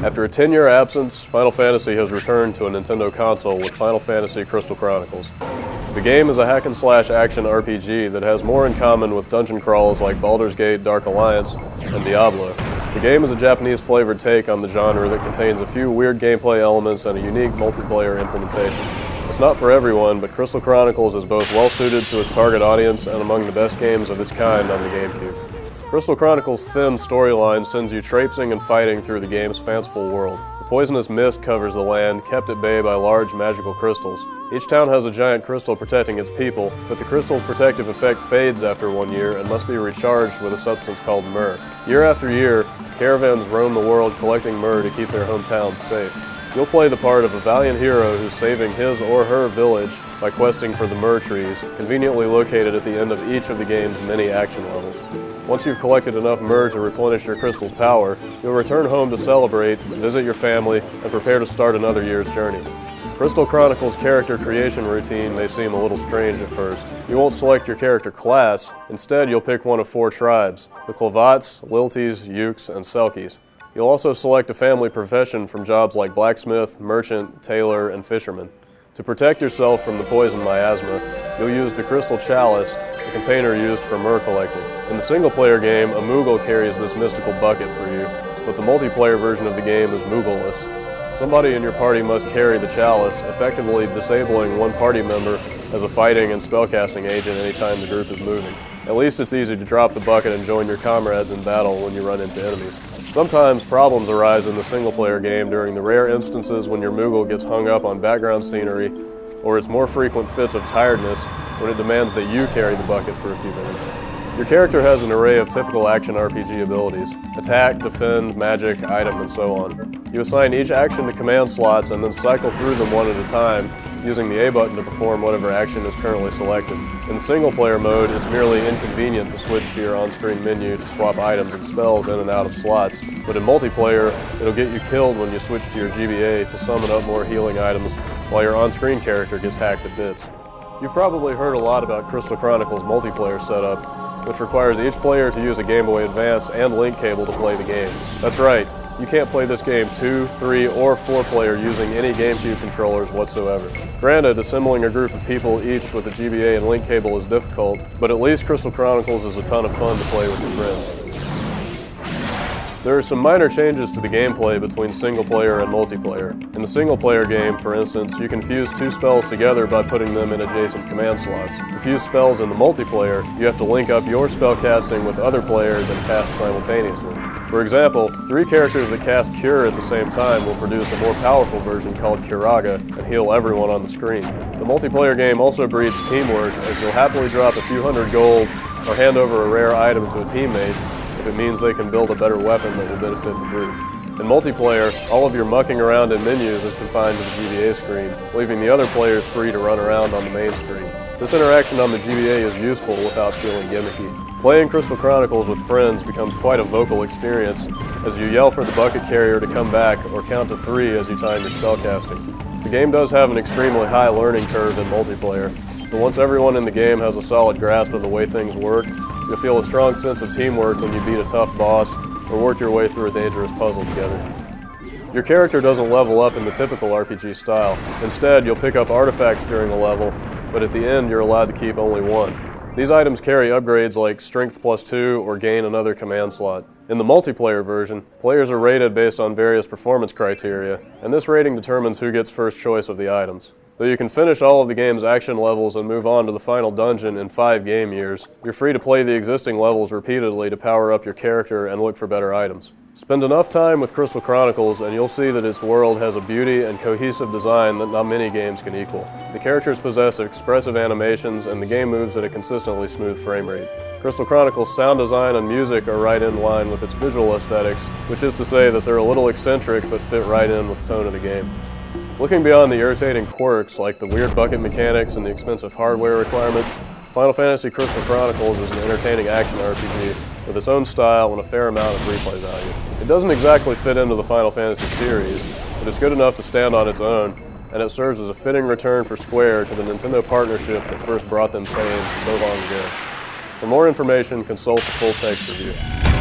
After a 10-year absence, Final Fantasy has returned to a Nintendo console with Final Fantasy Crystal Chronicles. The game is a hack-and-slash action RPG that has more in common with dungeon crawls like Baldur's Gate, Dark Alliance, and Diablo. The game is a Japanese-flavored take on the genre that contains a few weird gameplay elements and a unique multiplayer implementation. It's not for everyone, but Crystal Chronicles is both well-suited to its target audience and among the best games of its kind on the GameCube. Crystal Chronicles' thin storyline sends you traipsing and fighting through the game's fanciful world. The poisonous mist covers the land, kept at bay by large magical crystals. Each town has a giant crystal protecting its people, but the crystal's protective effect fades after 1 year and must be recharged with a substance called myrrh. Year after year, caravans roam the world collecting myrrh to keep their hometowns safe. You'll play the part of a valiant hero who's saving his or her village by questing for the myrrh trees, conveniently located at the end of each of the game's many action levels. Once you've collected enough myrrh to replenish your crystal's power, you'll return home to celebrate, visit your family, and prepare to start another year's journey. Crystal Chronicles' character creation routine may seem a little strange at first. You won't select your character class. Instead, you'll pick one of 4 tribes: the Clavats, Lilties, Ukes, and Selkies. You'll also select a family profession from jobs like blacksmith, merchant, tailor, and fisherman. To protect yourself from the poison miasma, you'll use the Crystal Chalice, a container used for myrrh collecting. In the single-player game, a Moogle carries this mystical bucket for you, but the multiplayer version of the game is Moogleless. Somebody in your party must carry the chalice, effectively disabling one party member as a fighting and spellcasting agent anytime the group is moving. At least it's easy to drop the bucket and join your comrades in battle when you run into enemies. Sometimes problems arise in the single-player game during the rare instances when your Moogle gets hung up on background scenery, or its more frequent fits of tiredness when it demands that you carry the bucket for a few minutes. Your character has an array of typical action RPG abilities: attack, defend, magic, item, and so on. You assign each action to command slots and then cycle through them one at a time, using the A button to perform whatever action is currently selected. In single-player mode, it's merely inconvenient to switch to your on-screen menu to swap items and spells in and out of slots, but in multiplayer, it'll get you killed when you switch to your GBA to summon up more healing items while your on-screen character gets hacked to bits. You've probably heard a lot about Crystal Chronicles' multiplayer setup, which requires each player to use a Game Boy Advance and link cable to play the game. That's right, you can't play this game 2, 3, or 4-player using any GameCube controllers whatsoever. Granted, assembling a group of people each with a GBA and link cable is difficult, but at least Crystal Chronicles is a ton of fun to play with your friends. There are some minor changes to the gameplay between single-player and multiplayer. In the single-player game, for instance, you can fuse 2 spells together by putting them in adjacent command slots. To fuse spells in the multiplayer, you have to link up your spellcasting with other players and cast simultaneously. For example, 3 characters that cast Cure at the same time will produce a more powerful version called Curaga and heal everyone on the screen. The multiplayer game also breeds teamwork, as you'll happily drop a few hundred gold or hand over a rare item to a teammate if it means they can build a better weapon that will benefit the group. In multiplayer, all of your mucking around in menus is confined to the GBA screen, leaving the other players free to run around on the main screen. This interaction on the GBA is useful without feeling gimmicky. Playing Crystal Chronicles with friends becomes quite a vocal experience, as you yell for the bucket carrier to come back or count to 3 as you time your spellcasting. The game does have an extremely high learning curve in multiplayer, but once everyone in the game has a solid grasp of the way things work, you'll feel a strong sense of teamwork when you beat a tough boss or work your way through a dangerous puzzle together. Your character doesn't level up in the typical RPG style. Instead, you'll pick up artifacts during a level, but at the end you're allowed to keep only 1. These items carry upgrades like Strength +2 or gain another command slot. In the multiplayer version, players are rated based on various performance criteria, and this rating determines who gets first choice of the items. Though you can finish all of the game's action levels and move on to the final dungeon in 5 game years, you're free to play the existing levels repeatedly to power up your character and look for better items. Spend enough time with Crystal Chronicles and you'll see that its world has a beauty and cohesive design that not many games can equal. The characters possess expressive animations and the game moves at a consistently smooth frame rate. Crystal Chronicles' sound design and music are right in line with its visual aesthetics, which is to say that they're a little eccentric but fit right in with the tone of the game. Looking beyond the irritating quirks like the weird bucket mechanics and the expensive hardware requirements, Final Fantasy Crystal Chronicles is an entertaining action RPG with its own style and a fair amount of replay value. It doesn't exactly fit into the Final Fantasy series, but it's good enough to stand on its own, and it serves as a fitting return for Square to the Nintendo partnership that first brought them fame so long ago. For more information, consult the full text review.